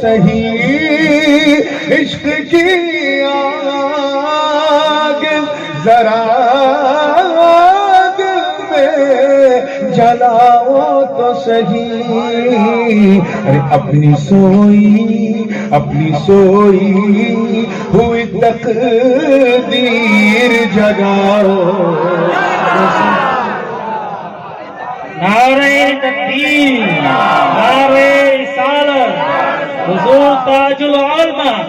سہی عشق کی آگ ذرا دل میں جلاؤ تو سہی. ارے اپنی سوئی ہوئی تقدیر جگاؤ. نعرہ تکبیر، نعرہ رسالت، حضور تاج العلماء.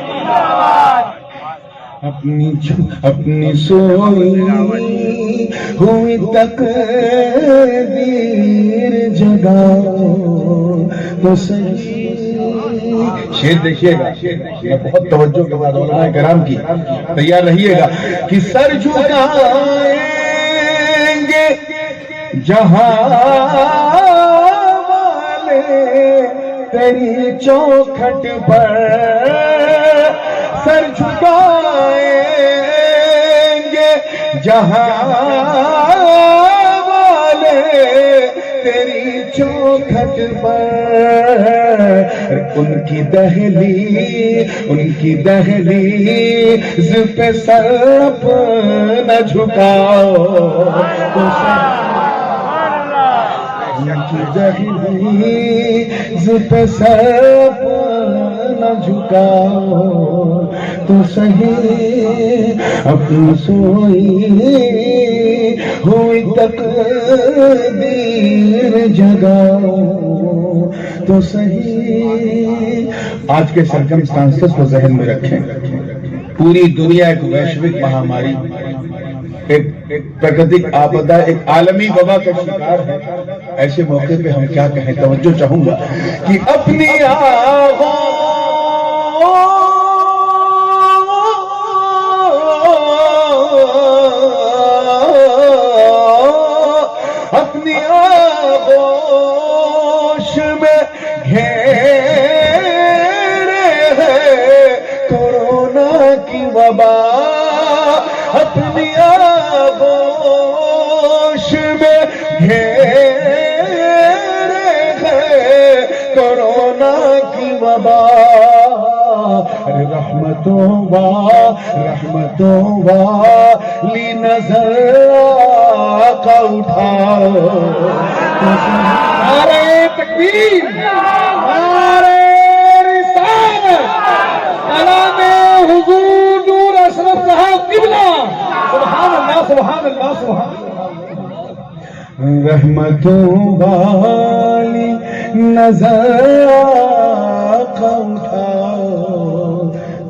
اپنی سوئی ہوئی تقدیر جگاؤ تو صحیح. شعر دیکھیے گا، میں بہت توجہ کے بعد علماء کرام کی تیار رہیے گا کہ سر جھکائیں گے جہاں والے تیری چوکھٹ پر، سر جھکائیں گے جہاں والے تیری چوکھٹ پر. ان کی دہلیز پہ سر اپنا جھکاؤ تو ان کی دہلیز پہ سر اپنا جھکاؤ تو صحیح. اپنی سوئی ہوئی تقدیر جگاؤ تو صحیح. آج کے سرکمسٹانسز کو ذہن میں رکھیں. پوری دنیا ایک ویشوک مہاماری، ایک پراکرتک آپدا، ایک عالمی وبا کا شکار ہے. ایسے موقع پہ ہم کیا کہیں؟ توجہ چاہوں گا کہ اپنی اپنی آغوش میں گھیرے ہے کورونا کی وبا. اپنی آغوش میں گھیرے ہے کورونا کی وبا. رحمتوں والی نظر آقا اٹھاؤ. نعرہ تکبیر، نعرہ رسالت، کلام حضور نور اشرف صاحب قبلہ. سبحان اللہ سبحان اللہ سبحان اللہ. رحمتوں والی نظر آقا اٹھاؤ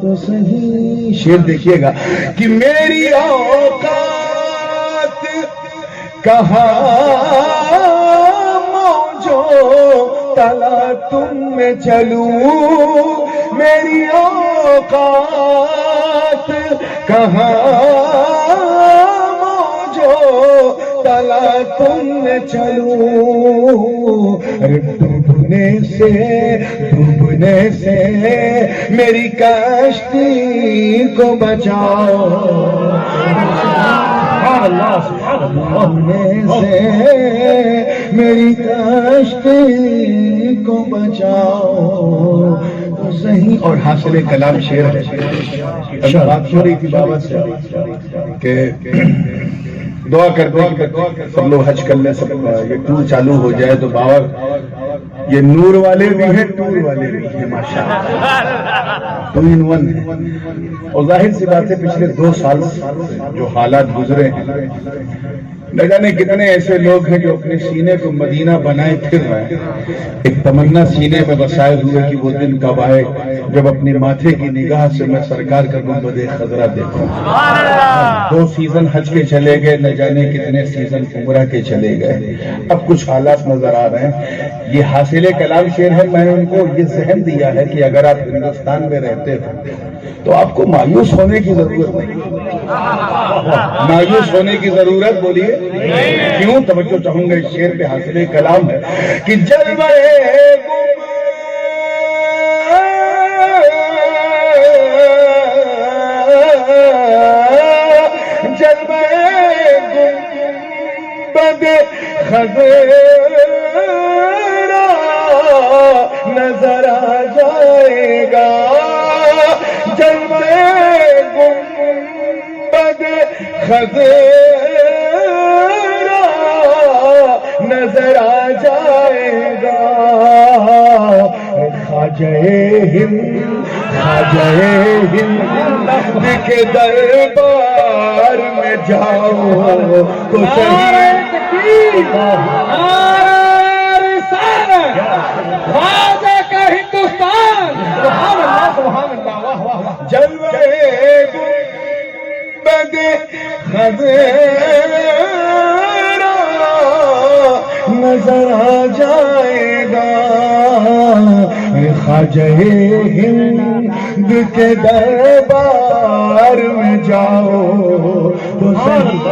تو صحیح. شعر دیکھیے گا کہ میری اوقات کہاں موجوں تلا تم میں چلوں. میری اوقات کہاں موجوں تلا تم میں چلوں. ڈوبنے سے میری کشتی کو بچاؤ. ڈوبنے سے میری کشتی کو بچاؤ تو صحیح. اور حاصل کلام شعر ہے. بات ہو رہی تھی بابا سے کہ دعا کرتے ہیں کہ سب لوگ حج کر لیں، سب یہ ٹور چالو ہو جائے تو بابا یہ نور والے بھی ہیں ٹور والے بھی ہیں ماشاءاللہ، 2 in 1 ہے. اور ظاہر سی بات ہے پچھلے 2 سال جو حالات گزرے ہیں، نہ جانے کتنے ایسے لوگ ہیں جو اپنے سینے کو مدینہ بنائے پھر رہے ہیں. ایک تمنا سینے میں بسائے ہوئے کہ وہ دن کب آئے جب اپنے ماتھے کی نگاہ سے میں سرکار کا گنبد خضرا دیکھوں. 2 سیزن حج کے چلے گئے، نہ جانے کتنے سیزن عمرہ کے چلے گئے. اب کچھ حالات نظر آ رہے ہیں. یہ حاصل کلام شعر ہے. میں نے ان کو یہ ذہن دیا ہے کہ اگر آپ ہندوستان میں رہتے ہو تو آپ کو مایوس ہونے کی ضرورت نہیں. مایوس ہونے کی ضرورت بولیے کیوں؟ توجہ چاہوں گا. اس شعر پہ حاصل کلام ہے کہ جلوہ گنبد خضرا نظر آ جائے گا، جلوے گنبد خضرا نظر آ جائے گا، خواجہ ہند کے دربار میں جاؤ تو خواجہ کا ہندوستان، جلوے گنبد خضرا نظر آ جائے گا، خواجہ ہند کے دربار میں جاؤ تو صحیح،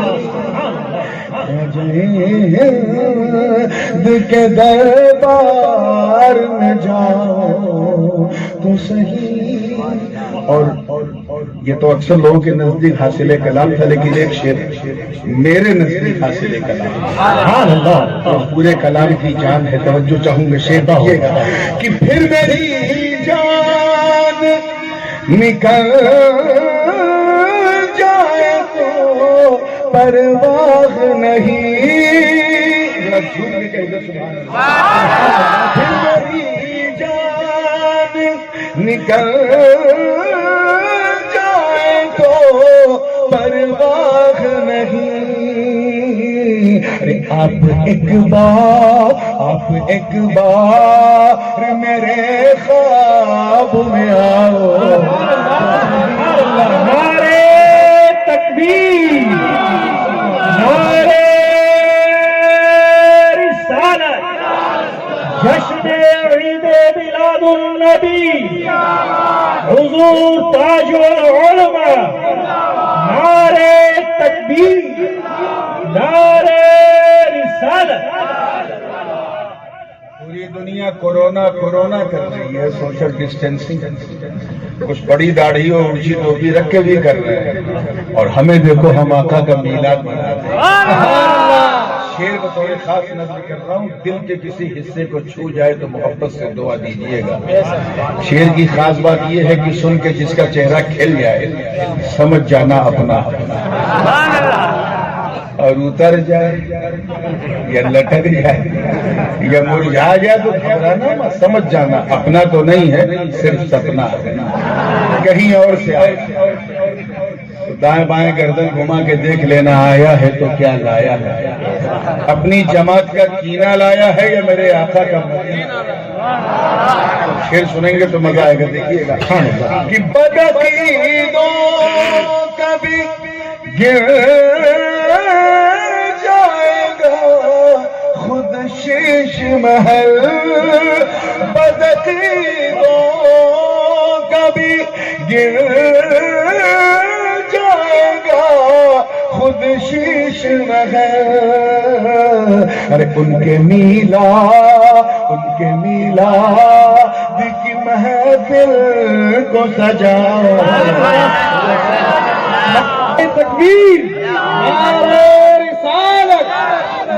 خواجہ ہند کے دربار میں جاؤ تو صحیح۔ اور یہ تو اکثر لوگوں کے نزدیک حاصل کلام تھا، لیکن ایک شعر میرے نزدیک حاصل کلام، پورے کلام کی جان ہے، توجہ چاہوں گا شعر دیکھیے گا کہ پھر میری جان نکل جائے تو پرواہ نہیں، پھر میری جان نکل جائے تو پرواہ نہیں، آپ ایک بار میرے خواب میں آؤ، نعرے تکبیر، نعرے رسالت، جشن عید میلاد النبی، حضور تاج العلماء، نعرے تکبیر، نعرے رسالت۔ پوری دنیا کورونا کر رہی ہے، سوشل ڈسٹینسنگ، کچھ بڑی داڑھی اور اونچی ٹوپی رکھ کے بھی کر رہے ہیں، اور ہمیں دیکھو ہم آقا کا میلاد منا رہے ہیں۔ شعر کو تھوڑے خاص نظر کر رہا ہوں، دل کے کسی حصے کو چھو جائے تو محبت سے دعا دیجیے گا۔ شعر کی خاص بات یہ ہے کہ سن کے جس کا چہرہ کھل جائے سمجھ جانا اپنا، اور اتر جائے یا لٹک جائے یا مرجھا جائے تو گھبرانا مت، سمجھ جانا اپنا تو نہیں ہے، صرف سپنا ہے، کہیں اور سے آیا۔ دائیں بائیں گردن گھما کے دیکھ لینا، آیا ہے تو کیا لایا ہے، اپنی جماعت کا کینہ لایا ہے یا میرے آقا کا مدینہ۔ شعر سنیں گے تو مزہ آئے گا، دیکھیے گا کہ بدعقیدوں کبھی گر جائے گا خود شیش محل، بدعقیدوں کبھی گر جائے گا خود شیش محل، ارے ان کے میلاد کی محفل کو سجاؤ، تکبیر، نعرے رسالت،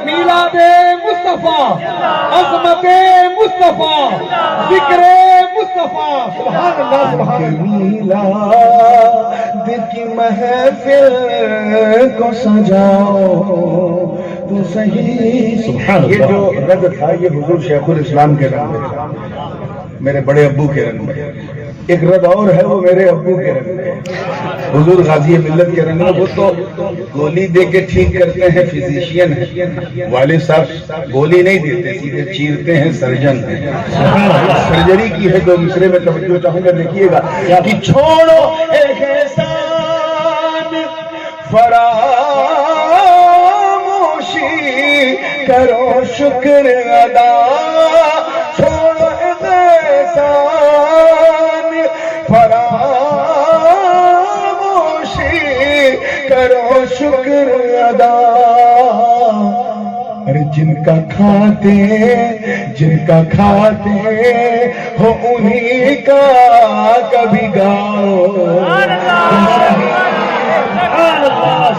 میلاد مصطفیٰ، عظمت مصطفیٰ، ذکر مصطفیٰ، سبحان اللہ سبحان اللہ۔ میلاد کی محفل کو سجاؤ تو صحیح، سبحان اللہ۔ یہ جو رد تھا یہ حضور شیخ الاسلام کے رنگ میں، میرے بڑے ابو کے رنگ میں، ایک رد اور ہے وہ میرے ابو کے رنگ میں، حضور غازی ملت کے رنگ میں۔ وہ تو گولی دے کے ٹھیک کرتے ہیں، فزیشین ہیں، والد صاحب گولی نہیں دیتے، سیدھے چیرتے ہیں، سرجن ہیں، سرجری کی ہے۔ دو مصرے میں توجہ چاہوں گا، دیکھیے گا کہ چھوڑو احسان فراموشی، کرو شکر ادا، چھوڑو احسان فراموشی، کرو شکر ادا، اور جن کا کھاتے ہو انہی کا کبھی گاؤ،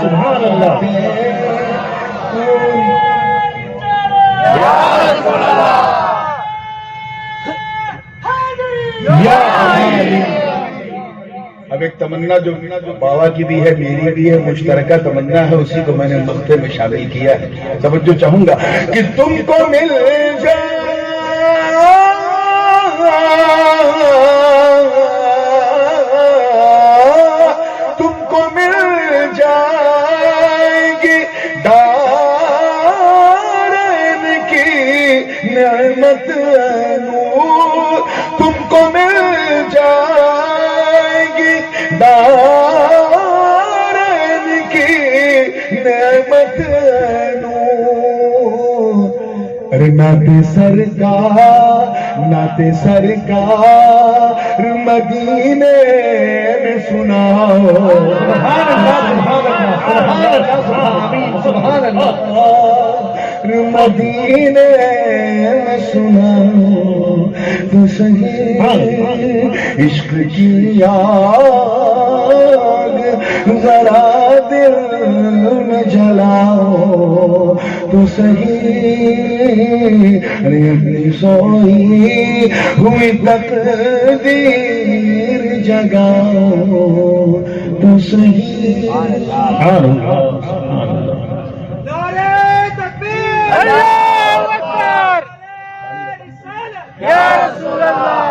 سبحان اللہ۔ ایک تمنا جو بابا کی بھی ہے میری بھی ہے مشترکہ تمنا ہے اسی کو میں نے مختے میں شامل کیا ہے توجہ چاہوں گا کہ تم کو مل جائے تم کو مل جائے گی دارین کی نعمت نور تم کو مل جائے گی دارین کی نعمت نور ارے ناتے سرکار مدینے میں سناؤ سبحان اللہ سبحان اللہ مدینے میں سناؤ تو صحیح عشق کی آگ ذرا دل میں جلاؤ تو صحیح ارے اپنی سوئی ہوئی تقدیر جگاؤ تو صحیح نعرہ تکبیر اللہ اکبر یا رسول اللہ